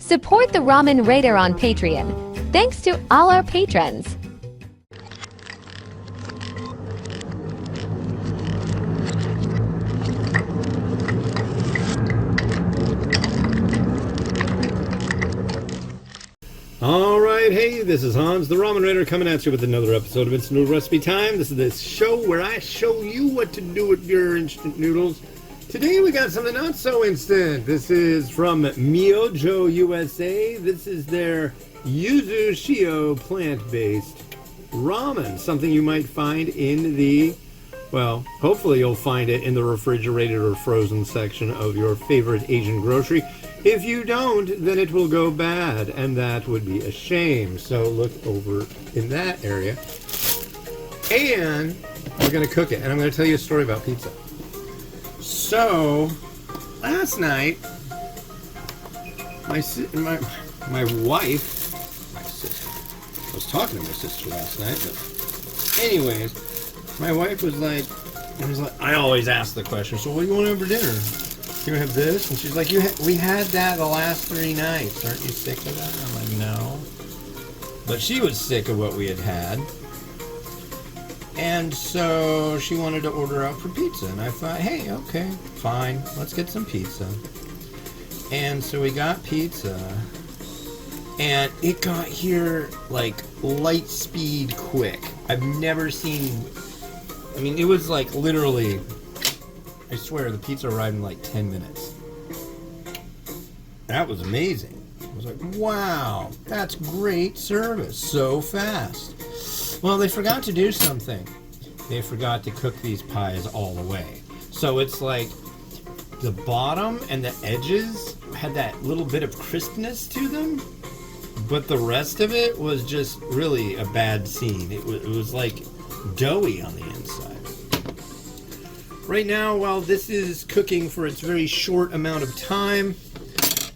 Support the Ramen Raider on Patreon. Thanks to all our patrons. Alright, hey, this is Hans, the Ramen Raider, coming at you with another episode of Instant Noodle Recipe Time. This is the show where I show you what to do with your instant noodles. Today we got something not so instant. This is from Myojo, USA. This is their Yuzu Shio plant-based ramen. Something you might find in the, well, hopefully you'll find it in the refrigerated or frozen section of your favorite Asian grocery. If you don't, then it will go bad, and that would be a shame. So look over in that area. And we're going to cook it, and I'm going to tell you a story about pizza. So, last night, my wife, my sister, I was talking to my sister last night, but anyways, my wife was like, I always ask the question, so what do you want to have for dinner? You have this? And she's like, we had that the last 3 nights. Aren't you sick of that? I'm like, no. But she was sick of what we had had. And so she wanted to order out for pizza. And I thought, hey, okay, fine. Let's get some pizza. And so we got pizza. And it got here like light speed quick. I've never seen... I mean, it was like literally... I swear, the pizza arrived in like 10 minutes. That was amazing. I was like, wow, that's great service. So fast. Well, they forgot to do something. They forgot to cook these pies all the way. So it's like the bottom and the edges had that little bit of crispness to them, but the rest of it was just really a bad scene. It was like doughy on the inside. Right now, while this is cooking for its very short amount of time,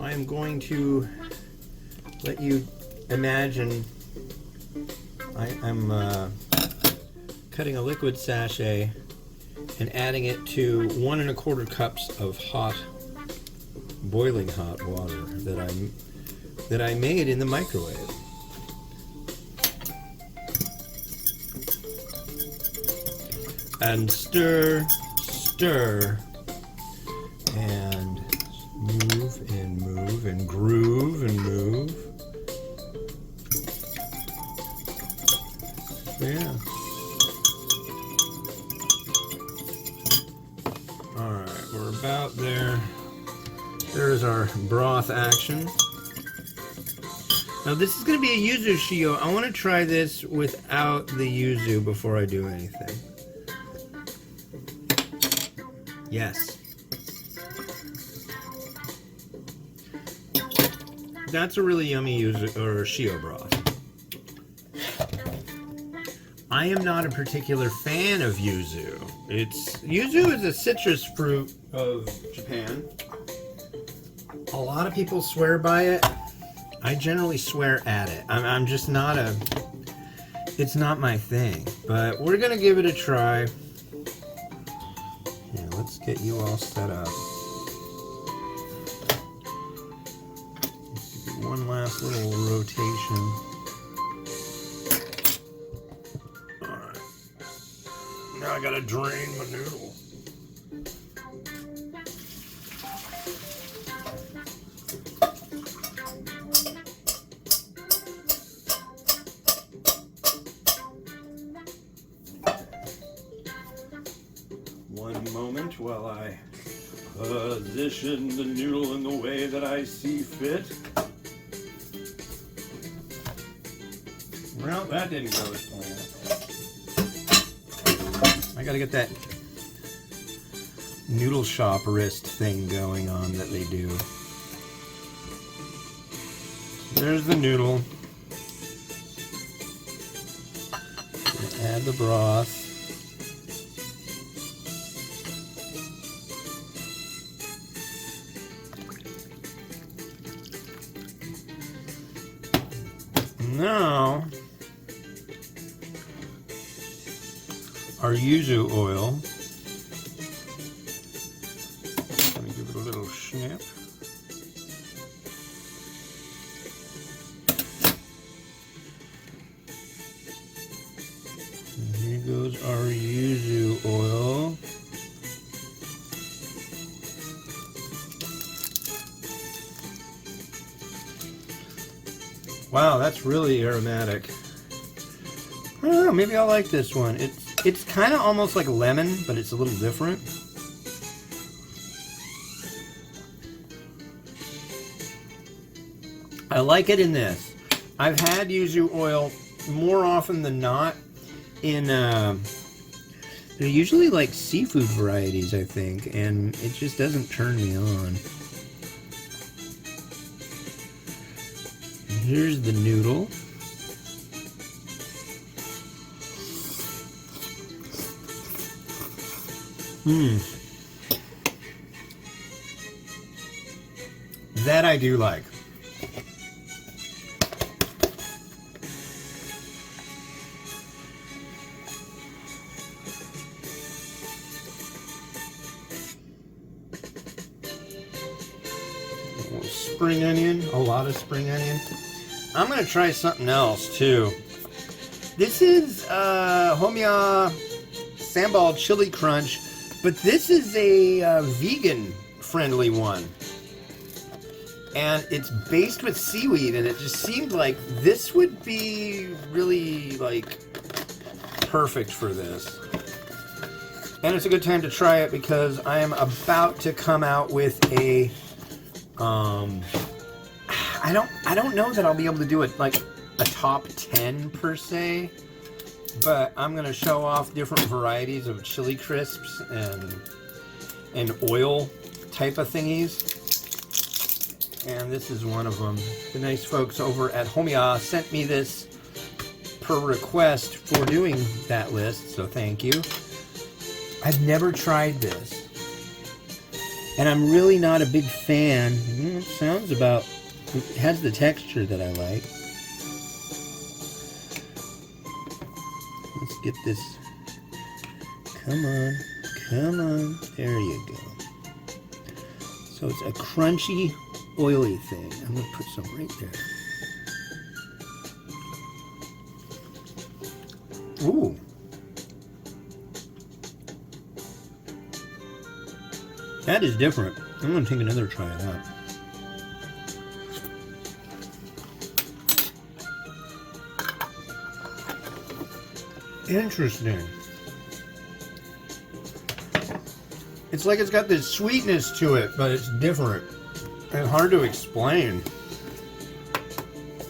I am going to let you imagine I'm cutting a liquid sachet and adding it to 1 1/4 cups of boiling hot water that I made in the microwave. And stir, and move and groove and move. Yeah. Alright, we're about there. There's our broth action. Now this is going to be a Yuzu Shio. I want to try this without the Yuzu before I do anything. Yes. That's a really yummy Yuzu or Shio broth. I am not a particular fan of Yuzu. Yuzu is a citrus fruit of Japan. A lot of people swear by it. I generally swear at it. I'm just not it's not my thing. But we're gonna give it a try. Yeah, let's get you all set up. Let's give you one last little rotation. Alright. Now I gotta drain my noodle. One moment while I position the noodle in the way that I see fit. Well, that didn't go as planned. I gotta get that noodle shop wrist thing going on that they do. There's the noodle. Add the broth. Now, our yuzu oil. Gonna give it a little snip. goes our yuzu oil. Wow, that's really aromatic. I don't know, maybe I like this one. It's kind of almost like lemon, but it's a little different. I like it in this. I've had yuzu oil more often than not in they're usually like seafood varieties, I think, and it just doesn't turn me on. And here's the noodle. That I do like. Spring onion, a lot of spring onion. I'm gonna try something else too. This is Homia Sambal Chili Crunch, but this is a vegan friendly one. And it's based with seaweed, and it just seemed like this would be really like perfect for this. And it's a good time to try it because I am about to come out with a I don't know that I'll be able to do it like a top 10 per se, but I'm gonna show off different varieties of chili crisps and oil type of thingies. And this is one of them. The nice folks over at Homia sent me this per request for doing that list, so thank you. I've never tried this. And I'm really not a big fan. It sounds about... It has the texture that I like. Let's get this... Come on. Come on. There you go. So it's a crunchy, oily thing. I'm going to put some right there. Ooh. That is different. I'm going to take another try of that. Interesting. It's like it's got this sweetness to it, but it's different. And hard to explain.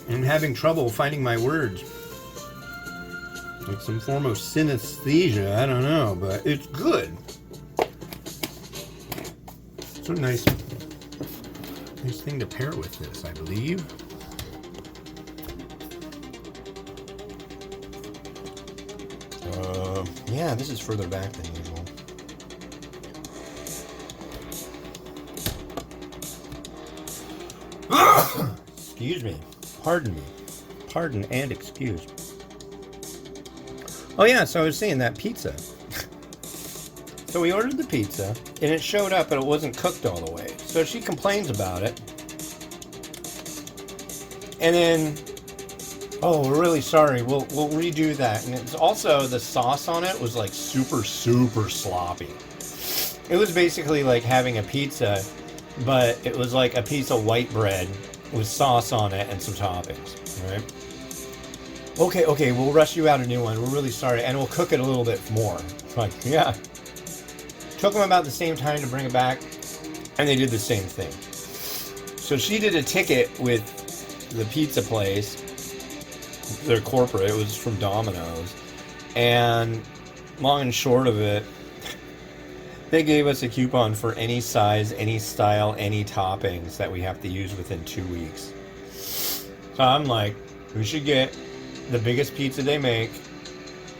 I'm having trouble finding my words. Like some form of synesthesia, I don't know, but it's good. It's a nice thing to pair with this, I believe. Yeah, this is further back than usual. Excuse me. Pardon me. Pardon and excuse. Oh yeah, so I was saying that pizza. So we ordered the pizza, and it showed up, but it wasn't cooked all the way. So she complains about it. And then, oh, we're really sorry. We'll redo that. And it's also, the sauce on it was like super, super sloppy. It was basically like having a pizza, but it was like a piece of white bread with sauce on it and some toppings, right? Okay, we'll rush you out a new one. We're really sorry. And we'll cook it a little bit more. It's like, yeah. Took them about the same time to bring it back, and they did the same thing. So she did a ticket with the pizza place, their corporate, it was from Domino's, and long and short of it, they gave us a coupon for any size, any style, any toppings that we have to use within 2 weeks. So I'm like, we should get the biggest pizza they make,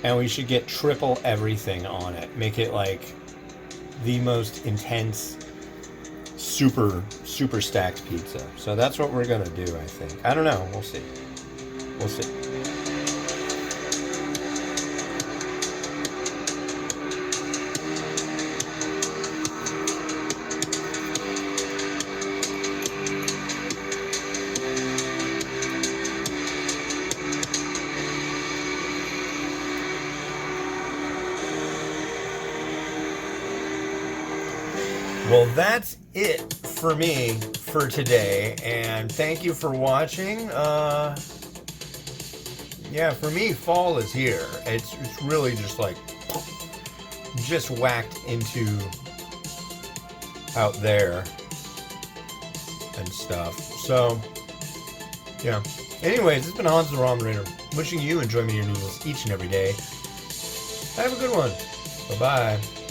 and we should get triple everything on it. Make it like the most intense, super stacked pizza. So that's what we're gonna do, I think. I don't know. We'll see. We'll see. Well, that's it for me for today, and thank you for watching. Yeah, for me, fall is here. It's really just like just whacked into out there and stuff. So yeah. Anyways, it's been Hans the Ramen Raider, wishing you enjoy your noodles each and every day. Have a good one. Bye bye.